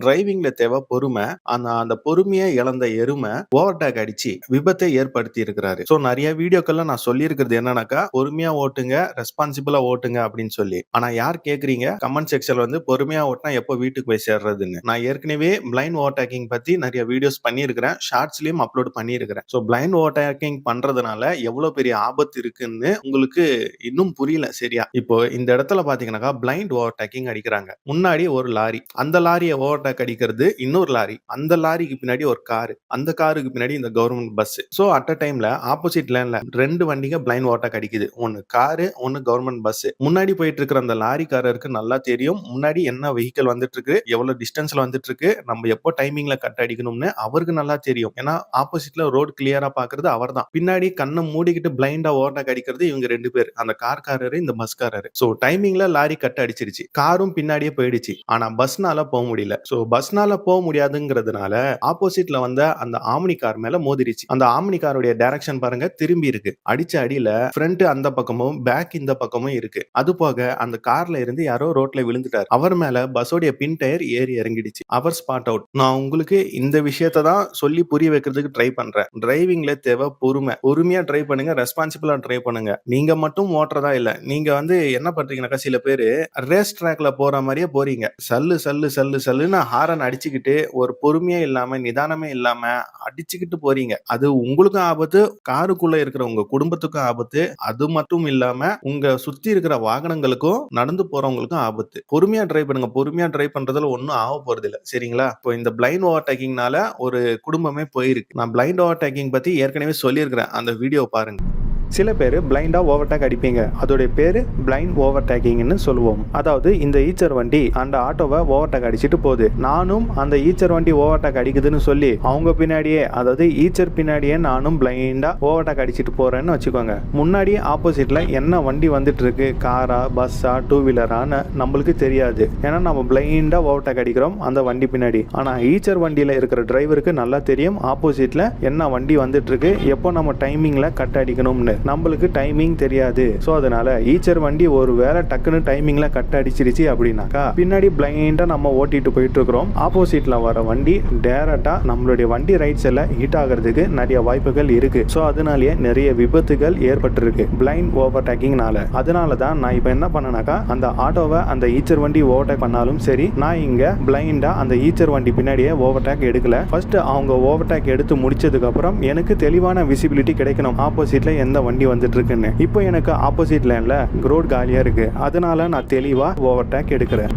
டிரைவிங்ல தேவை பொறுமை. அந்த பொறுமையை இழந்த எருமை ஓவர்டேக் அடிச்சு விபத்தை ஏற்படுத்தி இருக்கிறாரு. சோ நிறைய வீடியோக்கள்ல நான் சொல்லி இருக்கிறது என்னன்னாக்கா, பொறுமையா ஓட்டுங்க, ரெஸ்பான்சிபிளா ஓட்டுங்க அப்படின்னு சொல்லி. ஆனா யார் கேக்குறீங்க? கமெண்ட் செக்ஷன்ல வந்து பொறுமையா ஓட்டினா எப்போ வீட்டுக்கு போய் சேர்றதுன்னு. நான் ஏற்கனவே பிளைண்ட் ஓவர்டேக்கிங் பத்தி நிறைய வீடியோஸ் பண்ணியிருக்கிறேன், ஷார்ட்ஸ்லயும் அப்லோட் பண்ணியிருக்கிறேன். சோ பிளைண்ட் ஓவர்டேக்கிங் பண்றதுனால எவ்வளவு பெரிய ஆபத்து இருக்குன்னு உங்களுக்கு இன்னும் புரியல சரியா? இப்போ இந்த இடத்துல பாத்தீங்கன்னாக்கா பிளைண்ட் ஓவர்டேக்கிங் அடிக்கிறாங்க. முன்னாடி ஒரு லாரி, அந்த லாரியை ஓவர்டேக் அடிக்கிறது இன்னொரு லாரி, அந்த லாரிக்கு பின்னாடி ஒரு காரு, அந்த காருக்கு பின்னாடி இந்த government bus. So at a டைம்ல ஆப்போசிட் லேன்ல ரெண்டு வண்டிங்க பிளைண்ட் ஓவர்டேக் அடிக்குது. ஒன்னு காரு, ஒன்னு கவர்மெண்ட் பஸ். முன்னாடி போயிட்டு இருக்கிற அந்த லாரிக்காரருக்கு நல்லா தெரியும் முன்னாடி என்ன வெஹிக்கிள் வந்துட்டு இருக்கு, எவ்வளவு டிஸ்டன்ஸ்ல வந்துட்டு இருக்கு, நம்ம எப்போ டைமிங்ல கட் அடிக்கணும்னு அவருக்கு நல்லா தெரியும். ஏன்னா ஆப்போசிட்ல ரோடு கிளியரா பாக்குறது அவர் தான். பின்னாடி கண்ணை மூடிக்கிட்டு பிளைண்டா ஓவர்டேக் அடிக்கிறது இவங்க ரெண்டு பேர், அந்த கார்காரரு, இந்த பஸ்காரரு. சோ டைமிங்ல லாரி கட் அடிச்சிருச்சு, காரும் பின்னாடியே போயிடுச்சு. ஆனா பஸ்னால போக முடியல. சோ பஸ்னால போக முடியாதுங்கிறதுனால ஆப்போசிட்ல வந்த அந்த ஆம்னி கார் மேல மோதிருச்சு. அந்த ஆம்னி காருடைய டைரக்ஷன் பாருங்க திரும்பி இருக்கு. அடிச்ச அடியில ஃப்ரண்ட் அந்த பக்கமும் பேக் இந்த பக்கமும் இருக்கு. அது போக அந்த கார்ல இருந்து யாரோ ரோட்ல விழுந்துட்டார். அவர் மேல பஸ்ஸோட பின் டயர் ஏறி இறங்கிடுச்சு. அவர் ஸ்பாட் அவுட். நான் உங்களுக்கு இந்த விஷயத்தை தான் சொல்லி புரிய வைக்கிறதுக்கு ட்ரை பண்றேன். டிரைவிங்ல தேவை பொறுமை. பொறுமையா டிரைவ் பண்ணுங்க, ரெஸ்பான்சிபிளா டிரைவ் பண்ணுங்க. நீங்க மட்டும் ஓட்டுறதா இல்ல, நீங்க வந்து என்ன பண்றீங்கன்னாக்கா, சில பேரு ரேஸ் ட்ராக்ல போற மாதிரியே போறீங்க. சல்லு சல்லு சல்லு சல்லுன்னு ஹாரன் அடிச்சுக்கிட்டு ஒரு பொறுமையே இல்லாம நிதானமே இல்லாம அடிச்சுக்கிட்டு போறீங்க. அது உங்களுக்கும் ஆபத்து, காருக்குள்ள இருக்கிற உங்க குடும்பத்துக்கும் ஆபத்து. அது மட்டும் இல்லாம உங்க சுத்தி இருக்கிற வாகனங்களுக்கும் நடந்து போறவங்களுக்கும் ஆபத்து. பொறுமையா டிரைவ் பண்ணுங்க. பொறுமையா டிரைவ் பண்றதுல ஒன்னும் ஆக போறது இல்ல சரிங்களா? இப்போ இந்த பிளைண்ட் ஓவர்டேக்கிங்னால ஒரு குடும்பமே போயிருக்கு. நான் பிளைண்ட் ஓவர்டேக்கிங் பத்தி ஏற்கனவே சொல்லியிருக்கிறேன், அந்த வீடியோ பாருங்க. சில பேர் பிளைண்டாக ஓவர்டேக் அடிப்பீங்க. அதோடைய பேர் பிளைண்ட் ஓவர்டேக்கிங்னு சொல்லுவோம். அதாவது இந்த ஈச்சர் வண்டி அந்த ஆட்டோவை ஓவர்டேக் அடிச்சுட்டு போகுது, நானும் அந்த ஈச்சர் வண்டி ஓவர்டேக் அடிக்குதுன்னு சொல்லி அவங்க பின்னாடியே, அதாவது ஈச்சர் பின்னாடியே நானும் பிளைண்டா ஓவர்டேக் அடிச்சுட்டு போறேன்னு வச்சுக்கோங்க. முன்னாடி ஆப்போசிட்ல என்ன வண்டி வந்துட்டு இருக்கு, காரா பஸ்ஸா டூ வீலரான்னு நம்மளுக்கு தெரியாது. ஏன்னா நம்ம பிளைண்டா ஓவர்டேக் அடிக்கிறோம் அந்த வண்டி பின்னாடி. ஆனா ஈச்சர் வண்டியில இருக்கிற டிரைவருக்கு நல்லா தெரியும் ஆப்போசிட்ல என்ன வண்டி வந்துட்டு இருக்கு, எப்போ நம்ம டைமிங்ல கட் அடிக்கணும்னு. நம்மளுக்கு டைமிங் தெரியாது. சோ அதனால ஈச்சர் வண்டி ஒரு வேளை டக்குன்னு டைமிங்ல கட் அடிச்சிருச்சு அப்படின்னாக்கா பின்னாடி பிளைண்டா நம்ம ஓட்டிட்டு போயிட்டு இருக்கிறோம். ஆப்போசிட்ல வர வண்டி டைரக்டா நம்மளுடைய வண்டி ரைட் சைடுல ஹிட் ஆகிறதுக்கு நிறைய வாய்ப்புகள் இருக்கு. சோ அதனாலேயே நிறைய விபத்துகள் ஏற்பட்டிருக்கு பிளைண்ட் ஓவர்டேக்கிங்னால. அதனால தான் நான் இப்போ என்ன பண்ணனாக்கா, அந்த ஆட்டோவை அந்த ஈச்சர் வண்டி ஓவர்டேக் பண்ணாலும் சரி, நான் இங்க பிளைண்டா அந்த ஈச்சர் வண்டி பின்னாடியே ஓவர்டேக் எடுக்கல. ஃபர்ஸ்ட் அவங்க ஓவர்டேக் எடுத்து முடிச்சதுக்கு அப்புறம் எனக்கு தெளிவான விசிபிலிட்டி கிடைக்கணும் ஆப்போசிட்ல எந்த வண்டி வந்துட்டு இருக்குன்னு. இப்போ எனக்கு ஆப்போசிட் லைன்ல ரோட் காலியா இருக்கு, அதனால நான் தெளிவா ஓவர்டேக் எடுக்கிறேன்.